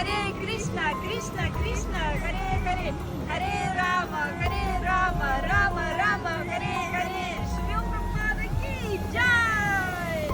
हरे कृष्णा कृष्णा कृष्णा हरे हरे हरे राम राम राम हरे हरे। शिव प्रभुपाद की जय।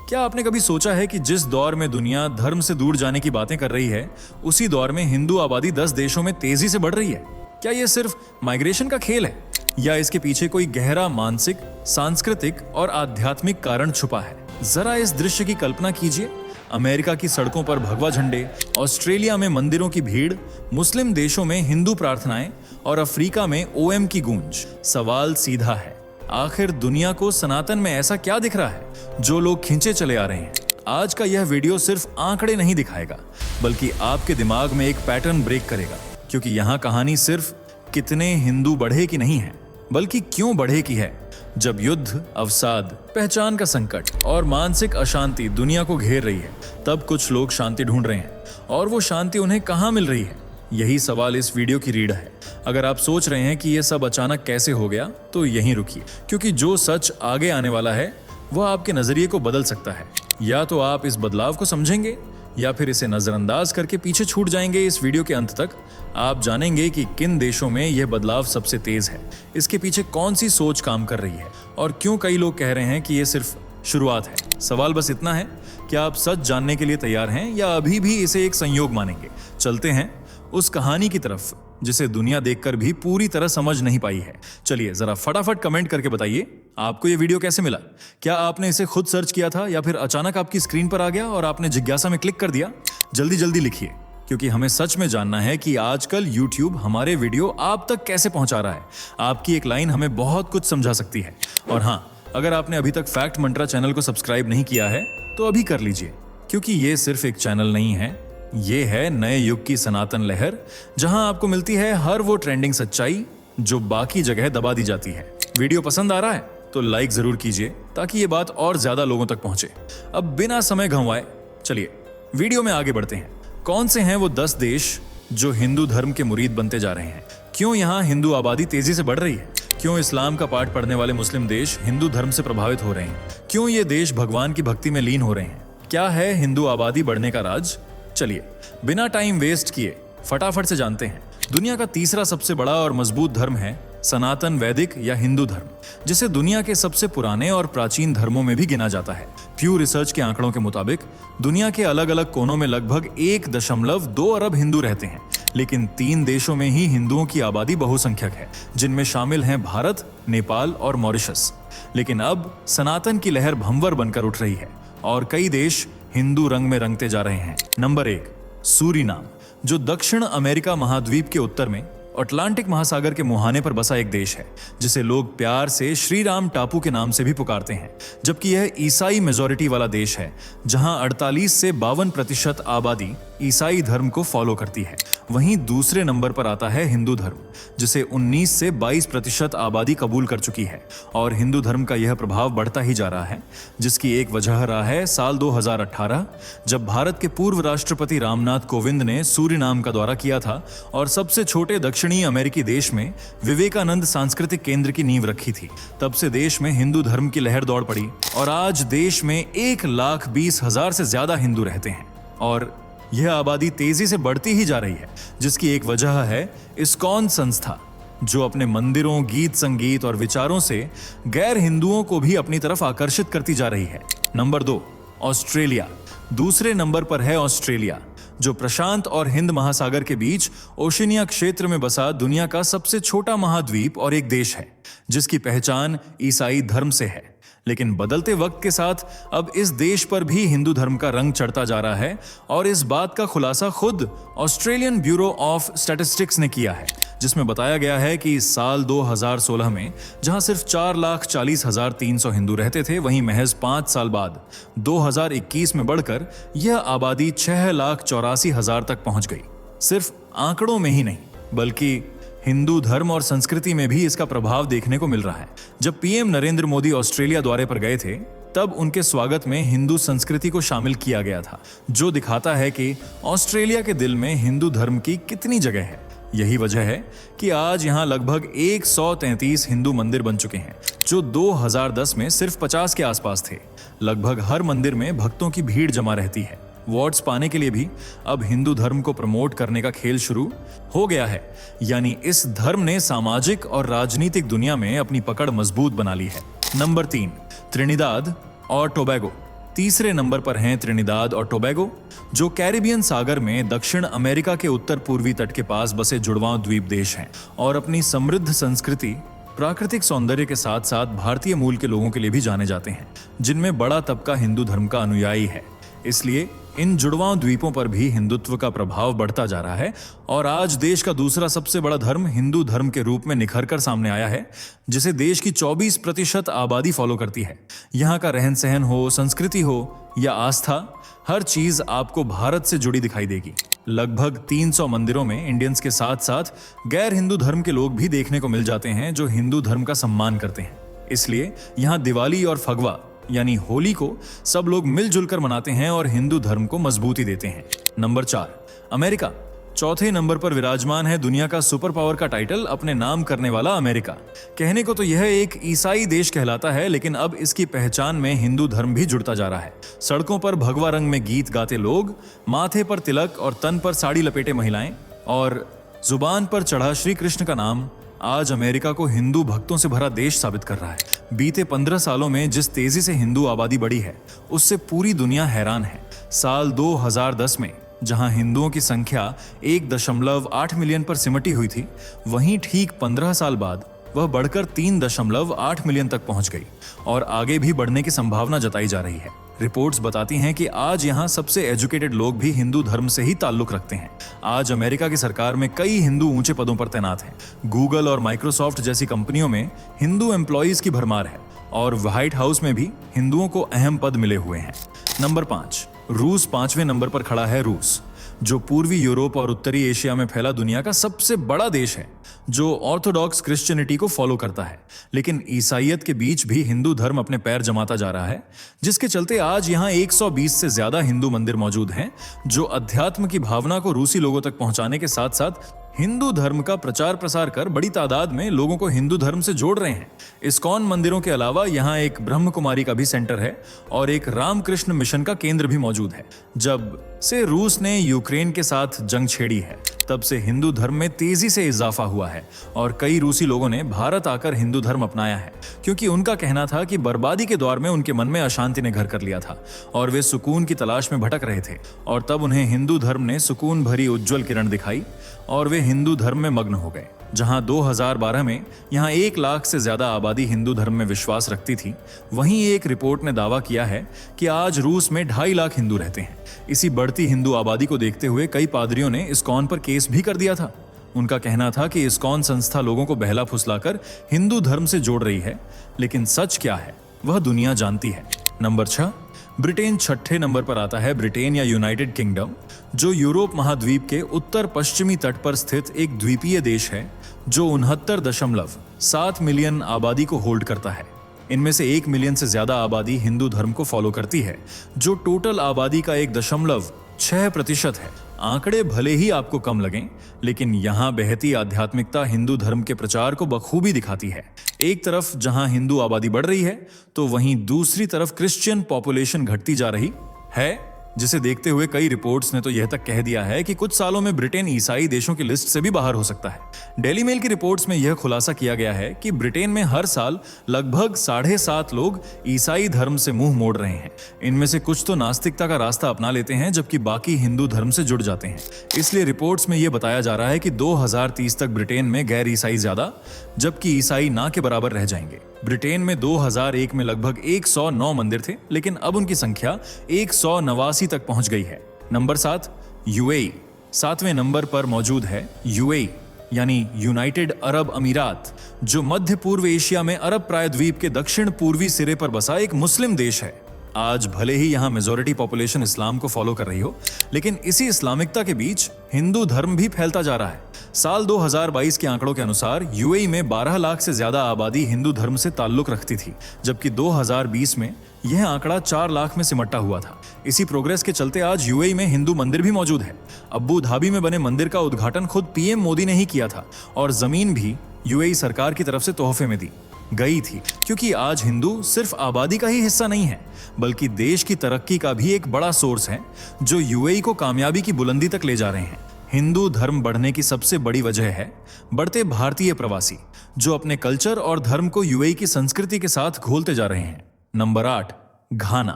क्या आपने कभी सोचा है कि जिस दौर में दुनिया धर्म से दूर जाने की बातें कर रही है, उसी दौर में हिंदू आबादी 10 देशों में तेजी से बढ़ रही है? क्या यह सिर्फ माइग्रेशन का खेल है या इसके पीछे कोई गहरा मानसिक, सांस्कृतिक और आध्यात्मिक कारण छुपा है? जरा इस दृश्य की कल्पना कीजिए। अमेरिका की सड़कों पर भगवा झंडे, ऑस्ट्रेलिया में मंदिरों की भीड़, मुस्लिम देशों में हिंदू प्रार्थनाएं और अफ्रीका में ओएम की गूंज। सवाल सीधा है, आखिर दुनिया को सनातन में ऐसा क्या दिख रहा है जो लोग खींचे चले आ रहे हैं? आज का यह वीडियो सिर्फ आंकड़े नहीं दिखाएगा, बल्कि आपके दिमाग में एक पैटर्न ब्रेक करेगा, क्योंकि यहाँ कहानी सिर्फ कितने हिंदू बढ़े की नहीं है, बल्कि क्यों बढ़े की है। जब युद्ध, अवसाद, पहचान का संकट और मानसिक अशांति दुनिया को घेर रही है, तब कुछ लोग शांति ढूंढ रहे हैं, और वो शांति उन्हें कहाँ मिल रही है? यही सवाल इस वीडियो की रीढ़ है। अगर आप सोच रहे हैं कि यह सब अचानक कैसे हो गया, तो यहीं रुकिए, क्योंकि जो सच आगे आने वाला है वह आपके नजरिए को बदल सकता है। या तो आप इस बदलाव को समझेंगे या फिर इसे नजरअंदाज करके पीछे छूट जाएंगे। इस वीडियो के अंत तक आप जानेंगे कि किन देशों में यह बदलाव सबसे तेज है, इसके पीछे कौन सी सोच काम कर रही है, और क्यों कई लोग कह रहे हैं कि यह सिर्फ शुरुआत है। सवाल बस इतना है, क्या आप सच जानने के लिए तैयार हैं या अभी भी इसे एक संयोग मानेंगे? चलते हैं उस कहानी की तरफ जिसे दुनिया देखकर भी पूरी तरह समझ नहीं पाई है। चलिए जरा फटाफट कमेंट करके बताइए, आपको ये वीडियो कैसे मिला? क्या आपने इसे खुद सर्च किया था या फिर अचानक आपकी स्क्रीन पर आ गया और आपने जिज्ञासा में क्लिक कर दिया? जल्दी जल्दी लिखिए, क्योंकि हमें सच में जानना है कि आजकल YouTube हमारे वीडियो आप तक कैसे पहुंचा रहा है। आपकी एक लाइन हमें बहुत कुछ समझा सकती है। और हाँ, अगर आपने अभी तक फैक्ट मंत्रा चैनल को सब्सक्राइब नहीं किया है तो अभी कर लीजिए, क्योंकि ये सिर्फ एक चैनल नहीं है, ये है नए युग की सनातन लहर, जहां आपको मिलती है हर वो ट्रेंडिंग सच्चाई जो बाकी जगह दबा दी जाती है। वीडियो पसंद आ रहा है तो लाइक जरूर कीजिए, ताकि ये बात और ज्यादा लोगों तक पहुंचे। अब बिना समय गंवाए चलिए वीडियो में आगे बढ़ते हैं। कौन से हैं वो 10 देश जो हिंदू धर्म के मुरीद बनते जा रहे हैं? क्यों यहाँ हिंदू आबादी तेजी से बढ़ रही है? क्यों इस्लाम का पाठ पढ़ने वाले मुस्लिम देश हिंदू धर्म से प्रभावित हो रहे हैं? क्यों ये देश भगवान की भक्ति में लीन हो रहे हैं? क्या है हिंदू आबादी बढ़ने का राज? चलिए बिना टाइम वेस्ट किए फटाफट से जानते हैं। दुनिया का तीसरा सबसे बड़ा और मजबूत धर्म है सनातन वैदिक या हिंदू धर्म, जिसे दुनिया के सबसे पुराने और प्राचीन धर्मों में भी गिना जाता है। प्यू रिसर्च के आंकड़ों के मुताबिक दुनिया के अलग अलग कोनों में लगभग 1.2 अरब हिंदू रहते हैं, लेकिन 3 देशों में ही हिंदुओं की आबादी बहुसंख्यक है, जिनमें शामिल हैं भारत, नेपाल और मॉरिशस। लेकिन अब सनातन की लहर भंवर बनकर उठ रही है और कई देश हिंदू रंग में रंगते जा रहे हैं। नंबर 1, सूरीनाम, जो दक्षिण अमेरिका महाद्वीप के उत्तर में अटलांटिक महासागर के मुहाने पर बसा एक देश है, जिसे लोग प्यार से श्री राम टापू के नाम से भी पुकारते हैं। जबकि यह ईसाई मेजॉरिटी वाला देश है, जहां 48 से 52% आबादी ईसाई धर्म को फॉलो करती है। वहीं दूसरे नंबर पर आता है हिंदू धर्म, जिसे 19 से 22% आबादी कबूल कर चुकी है, और हिंदू धर्म का यह प्रभाव बढ़ता ही जा रहा है, जिसकी एक वजह रहा है साल 2018, जब भारत के पूर्व राष्ट्रपति रामनाथ कोविंद ने सूरीनाम का दौरा किया था और सबसे छोटे दक्षिणी अमेरिकी देश में विवेकानंद सांस्कृतिक केंद्र की नींव रखी थी। तब से देश में हिंदू धर्म की लहर दौड़ पड़ी और आज देश में 1,20,000 से ज्यादा हिंदू रहते हैं, और यह आबादी तेजी से बढ़ती ही जा रही है, जिसकी एक वजह है इस्कॉन संस्था, जो अपने मंदिरों, गीत संगीत और विचारों से गैर हिंदुओं को भी अपनी तरफ आकर्षित करती जा रही है। Number 2, Australia. दूसरे नंबर पर है ऑस्ट्रेलिया, जो प्रशांत और हिंद महासागर के बीच ओशिनिया क्षेत्र में बसा दुनिया का सबसे छोटा महाद्वीप और एक देश है, जिसकी पहचान ईसाई धर्म से है। लेकिन बदलते वक्त के साथ अब इस देश पर भी हिंदू धर्म का रंग चढ़ता जा रहा है, और इस बात का खुलासा खुद ऑस्ट्रेलियन ब्यूरो ऑफ स्टैटिस्टिक्स ने किया है, जिसमें बताया गया है कि साल 2016 में जहां सिर्फ 4,40,300 हिंदू रहते थे, वहीं महज 5 साल बाद 2021 में बढ़कर यह आबादी 6,84,000 तक पहुंच गई। सिर्फ आंकड़ों में ही नहीं, बल्कि हिंदू धर्म और संस्कृति में भी इसका प्रभाव देखने को मिल रहा है। जब पीएम नरेंद्र मोदी ऑस्ट्रेलिया दौरे पर गए थे, तब उनके स्वागत में हिंदू संस्कृति को शामिल किया गया था, जो दिखाता है कि ऑस्ट्रेलिया के दिल में हिंदू धर्म की कितनी जगह है। यही वजह है कि आज यहाँ लगभग 133 हिंदू मंदिर बन चुके हैं, जो 2010 में सिर्फ 50 के आसपास थे। लगभग हर मंदिर में भक्तों की भीड़ जमा रहती है। वोट्स पाने के लिए भी अब हिंदू धर्म को प्रमोट करने का खेल शुरू हो गया है। यानी इस धर्म ने सामाजिक और राजनीतिक दुनिया में अपनी पकड़ मजबूत बना ली है। नंबर 3, त्रिनिदाद और टोबैगो। तीसरे नंबर पर हैं त्रिनिदाद और टोबैगो, जो कैरिबियन सागर में दक्षिण अमेरिका के उत्तर पूर्वी तट के पास बसे जुड़वां द्वीप देश हैं और अपनी समृद्ध संस्कृति, प्राकृतिक सौंदर्य के साथ साथ भारतीय मूल के लोगों के लिए भी जाने जाते हैं, जिनमें बड़ा तबका हिंदू धर्म का अनुयायी है। इसलिए इन जुड़वां द्वीपों पर भी हिंदुत्व का प्रभाव बढ़ता जा रहा है और आज देश का दूसरा सबसे बड़ा धर्म हिंदू धर्म के रूप में निखर कर सामने आया है, जिसे देश की 24% आबादी फॉलो करती है। यहाँ का रहन सहन हो, संस्कृति हो या आस्था, हर चीज आपको भारत से जुड़ी दिखाई देगी। लगभग 300 मंदिरों में इंडियंस के साथ साथ गैर हिंदू धर्म के लोग भी देखने को मिल जाते हैं जो हिंदू धर्म का सम्मान करते हैं। इसलिए यहाँ दिवाली और फगवा यानी होली को सब लोग मिलजुल कर मनाते हैं और हिंदू धर्म को मजबूती देते हैं। Number 4, America. चौथे नंबर पर विराजमान है दुनिया का सुपर पावर का टाइटल अपने नाम करने वाला अमेरिका। कहने को तो यह एक ईसाई देश कहलाता है, लेकिन अब इसकी पहचान में हिंदू धर्म भी जुड़ता जा रहा है। सड़कों पर भगवा रंग में गीत गाते लोग, माथे पर तिलक और तन पर साड़ी लपेटे महिलाएं और जुबान पर चढ़ा श्री कृष्ण का नाम आज अमेरिका को हिंदू भक्तों से भरा देश साबित कर रहा है। बीते 15 सालों में जिस तेजी से हिंदू आबादी बढ़ी है, उससे पूरी दुनिया हैरान है। साल 2010 में जहां हिंदुओं की संख्या 1.8 मिलियन पर सिमटी हुई थी, वहीं ठीक 15 साल बाद वह बढ़कर 3.8 मिलियन तक पहुंच गई और आगे भी बढ़ने की संभावना जताई जा रही है। रिपोर्ट्स बताती हैं कि आज यहां सबसे एजुकेटेड लोग भी हिंदू धर्म से ही ताल्लुक रखते हैं। आज अमेरिका की सरकार में कई हिंदू ऊंचे पदों पर तैनात हैं। गूगल और माइक्रोसॉफ्ट जैसी कंपनियों में हिंदू एम्प्लॉयज की भरमार है और व्हाइट हाउस में भी हिंदुओं को अहम पद मिले हुए हैं। नंबर 5, रूस 5वें नंबर पर खड़ा है। रूस, जो पूर्वी यूरोप और उत्तरी एशिया में फैला दुनिया का सबसे बड़ा देश है, जो ऑर्थोडॉक्स क्रिश्चियनिटी को फॉलो करता है, लेकिन ईसाइयत के बीच भी हिंदू धर्म अपने पैर जमाता जा रहा है, जिसके चलते आज यहाँ 120 से ज्यादा हिंदू मंदिर मौजूद हैं, जो अध्यात्म की भावना को रूसी लोगों तक पहुंचाने के साथ साथ हिंदू धर्म का प्रचार प्रसार कर बड़ी तादाद में लोगों को हिंदू धर्म से जोड़ रहे हैं। इस्कॉन मंदिरों के अलावा यहाँ एक ब्रह्म कुमारी का भी सेंटर है और एक रामकृष्ण मिशन का केंद्र भी मौजूद है। जब से रूस ने यूक्रेन के साथ जंग छेड़ी है, तब से हिंदू धर्म में तेजी से इजाफा हुआ है और कई रूसी लोगों ने भारत आकर हिंदू धर्म अपनाया है, क्योंकि उनका कहना था कि बर्बादी के दौर में उनके मन में अशांति ने घर कर लिया था और वे सुकून की तलाश में भटक रहे थे, और तब उन्हें हिंदू धर्म ने सुकून भरी उज्जवल किरण दिखाई और वे हिंदू धर्म में मग्न हो गए। जहां 2012 में यहां 1 लाख से ज्यादा आबादी हिंदू धर्म में विश्वास रखती थी, वहीं एक रिपोर्ट ने दावा किया है कि आज रूस में 2.5 लाख हिंदू रहते हैं। इसी बढ़ती हिंदू आबादी को देखते हुए कई पादरियों ने इस्कॉन पर केस भी कर दिया था। उनका कहना था कि इस्कॉन संस्था लोगों को बहला फुसलाकर हिंदू धर्म से जोड़ रही है, लेकिन सच क्या है वह दुनिया जानती है। नंबर 6, ब्रिटेन 6ठे नंबर पर आता है। ब्रिटेन या यूनाइटेड किंगडम, जो यूरोप महाद्वीप के उत्तर पश्चिमी तट पर स्थित एक द्वीपीय देश है, जो 69.7 मिलियन आबादी को होल्ड करता है। इनमें से 1 मिलियन से ज्यादा आबादी हिंदू धर्म को फॉलो करती है, जो टोटल आबादी का 1.6% है। आंकड़े भले ही आपको कम लगें, लेकिन यहाँ बहती आध्यात्मिकता हिंदू धर्म के प्रचार को बखूबी दिखाती है। एक तरफ जहां हिंदू आबादी बढ़ रही है, तो वहीं दूसरी तरफ क्रिश्चियन पॉपुलेशन घटती जा रही है, जिसे देखते हुए कई रिपोर्ट्स ने तो यह तक कह दिया है कि कुछ सालों में ब्रिटेन ईसाई देशों की लिस्ट से भी बाहर हो सकता है। डेली मेल की रिपोर्ट्स में यह खुलासा किया गया है कि ब्रिटेन में हर साल लगभग 7.5 लोग ईसाई धर्म से मुंह मोड़ रहे हैं। इनमें से कुछ तो नास्तिकता का रास्ता अपना लेते हैं, जबकि बाकी हिंदू धर्म से जुड़ जाते हैं। इसलिए रिपोर्ट्स में यह बताया जा रहा है कि 2030 तक ब्रिटेन में गैर ईसाई ज्यादा, जबकि ईसाई ना के बराबर रह जाएंगे। ब्रिटेन में 2001 में लगभग 109 मंदिर थे, लेकिन अब उनकी संख्या 189 तक पहुंच गई है। नंबर 7, यूएई 7वें नंबर पर मौजूद है। यूएई यानी यूनाइटेड अरब अमीरात, जो मध्य पूर्व एशिया में अरब प्रायद्वीप के दक्षिण पूर्वी सिरे पर बसा एक मुस्लिम देश है। आज भले ही यहाँ मेजॉरिटी पॉपुलेशन इस्लाम को फॉलो कर रही हो, लेकिन इसी इस्लामिकता के बीच हिंदू धर्म भी फैलता जा रहा है। साल 2022 के आंकड़ों के अनुसार यूएई में 12 लाख से ज्यादा आबादी हिंदू धर्म से ताल्लुक रखती थी, जबकि 2020 में यह आंकड़ा 4 लाख में सिमटा हुआ था। इसी प्रोग्रेस के चलते आज यूएई में हिंदू मंदिर भी मौजूद है। अबू धाबी में बने मंदिर का उद्घाटन खुद पीएम मोदी ने ही किया था और जमीन भी यूएई सरकार की तरफ से तोहफे में दी। गई थी, क्योंकि आज हिंदू सिर्फ आबादी का ही हिस्सा नहीं है बल्कि देश की तरक्की का भी एक बड़ा सोर्स है जो यूएई को कामयाबी की बुलंदी तक ले जा रहे हैं। हिंदू धर्म बढ़ने की सबसे बड़ी वजह है बढ़ते भारतीय प्रवासी जो अपने कल्चर और धर्म को यूएई की संस्कृति के साथ घोलते जा रहे हैं। नंबर 8, घाना।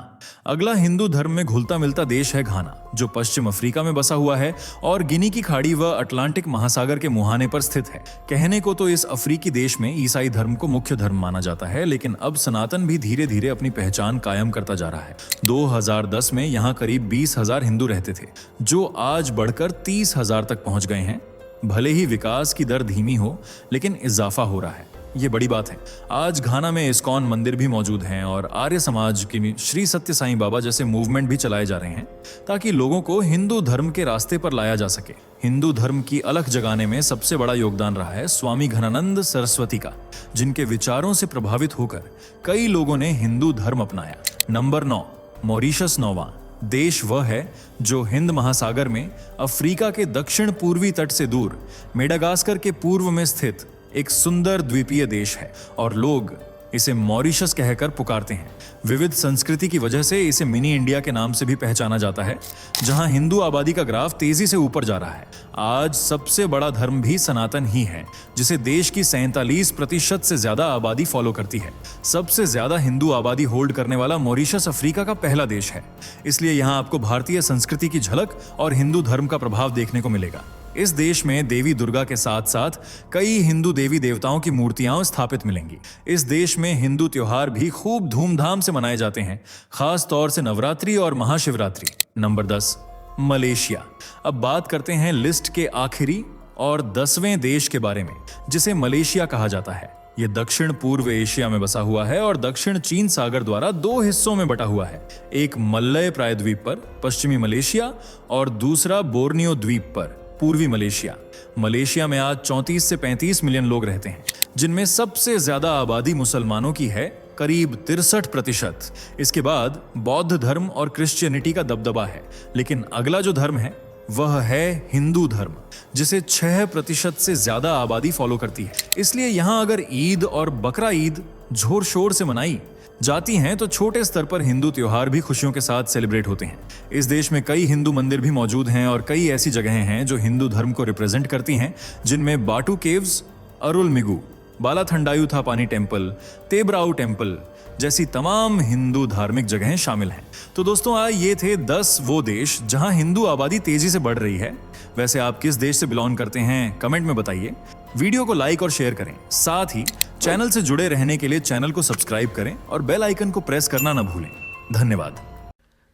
अगला हिंदू धर्म में घुलता मिलता देश है घाना, जो पश्चिम अफ्रीका में बसा हुआ है और गिनी की खाड़ी व अटलांटिक महासागर के मुहाने पर स्थित है। कहने को तो इस अफ्रीकी देश में ईसाई धर्म को मुख्य धर्म माना जाता है, लेकिन अब सनातन भी धीरे धीरे अपनी पहचान कायम करता जा रहा है। 2010 में यहाँ करीब 20,000 हिंदू रहते थे, जो आज बढ़कर 30,000 तक पहुंच गए हैं। भले ही विकास की दर धीमी हो, लेकिन इजाफा हो रहा है, ये बड़ी बात है। आज घाना में इस्कॉन मंदिर भी मौजूद हैं और आर्य समाज की श्री सत्य साईं बाबा जैसे मूवमेंट भी चलाए जा रहे हैं ताकि लोगों को हिंदू धर्म के रास्ते पर लाया जा सके। हिंदू धर्म की अलख जगाने में सबसे बड़ा योगदान रहा है स्वामी घनानंद सरस्वती का, जिनके विचारों से प्रभावित होकर कई लोगों ने हिंदू धर्म अपनाया। नंबर 9, मॉरिशस 9वां। देश वह है जो हिंद महासागर में अफ्रीका के दक्षिण पूर्वी तट से दूर मेडागास्कर के पूर्व में स्थित एक सुंदर द्वीपीय देश है और लोग इसे मॉरिशस कहकर पुकारते हैं। विविध संस्कृति की वजह से इसे मिनी इंडिया के नाम से भी पहचाना जाता है, जहां हिंदू आबादी का ग्राफ तेजी से ऊपर जा रहा है। आज सबसे बड़ा धर्म भी सनातन ही है, जिसे देश की 47% से ज्यादा आबादी फॉलो करती है। सबसे ज्यादा हिंदू आबादी होल्ड करने वाला मॉरिशस अफ्रीका का पहला देश है, इसलिए यहाँ आपको भारतीय संस्कृति की झलक और हिंदू धर्म का प्रभाव देखने को मिलेगा। इस देश में देवी दुर्गा के साथ साथ कई हिंदू देवी देवताओं की मूर्तियां स्थापित मिलेंगी। इस देश में हिंदू त्योहार भी खूब धूमधाम से मनाए जाते हैं, खास तौर से नवरात्रि और महाशिवरात्रि। Number 10, Malaysia. अब बात करते हैं लिस्ट के आखिरी और 10वें देश के बारे में, जिसे मलेशिया कहा जाता है। यह दक्षिण पूर्व एशिया में बसा हुआ है और दक्षिण चीन सागर द्वारा 2 हिस्सों में बटा हुआ है, एक मलय प्रायद्वीप पर पश्चिमी मलेशिया और दूसरा बोर्नियो द्वीप पर पूर्वी मलेशिया। मलेशिया में आज 34 से 35 मिलियन लोग रहते हैं, जिनमें सबसे ज्यादा आबादी मुसलमानों की है, करीब 63%। इसके बाद बौद्ध धर्म और क्रिश्चियनिटी का दबदबा है, लेकिन अगला जो धर्म है वह है हिंदू धर्म, जिसे 6% से ज्यादा आबादी फॉलो करती है। इसलिए यहाँ अगर ईद और बकरा ईद जोर शोर से मनाई जाती हैं तो छोटे स्तर पर हिंदू त्योहार भी खुशियों के साथ सेलिब्रेट होते हैं। इस देश में कई हिंदू मंदिर भी मौजूद हैं और कई ऐसी जगहें हैं जो हिंदू धर्म को रिप्रेजेंट करती हैं, जिनमें बाटू केव्स, अरुलमिगु, बालाथंडायुथापानी टेम्पल, तेबराउ टेम्पल जैसी तमाम हिंदू धार्मिक जगहें शामिल हैं। तो दोस्तों, ये थे 10 वो देश जहां हिंदू आबादी तेजी से बढ़ रही है। वैसे आप किस देश से बिलोंग करते हैं, कमेंट में बताइए। वीडियो को लाइक और शेयर करें, साथ ही चैनल से जुड़े रहने के लिए चैनल को सब्सक्राइब करें और बेल आइकन को प्रेस करना न भूलें। धन्यवाद।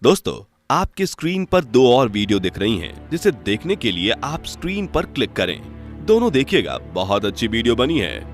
दोस्तों, आपकी स्क्रीन पर 2 और वीडियो दिख रही हैं, जिसे देखने के लिए आप स्क्रीन पर क्लिक करें। दोनों देखिएगा, बहुत अच्छी वीडियो बनी है।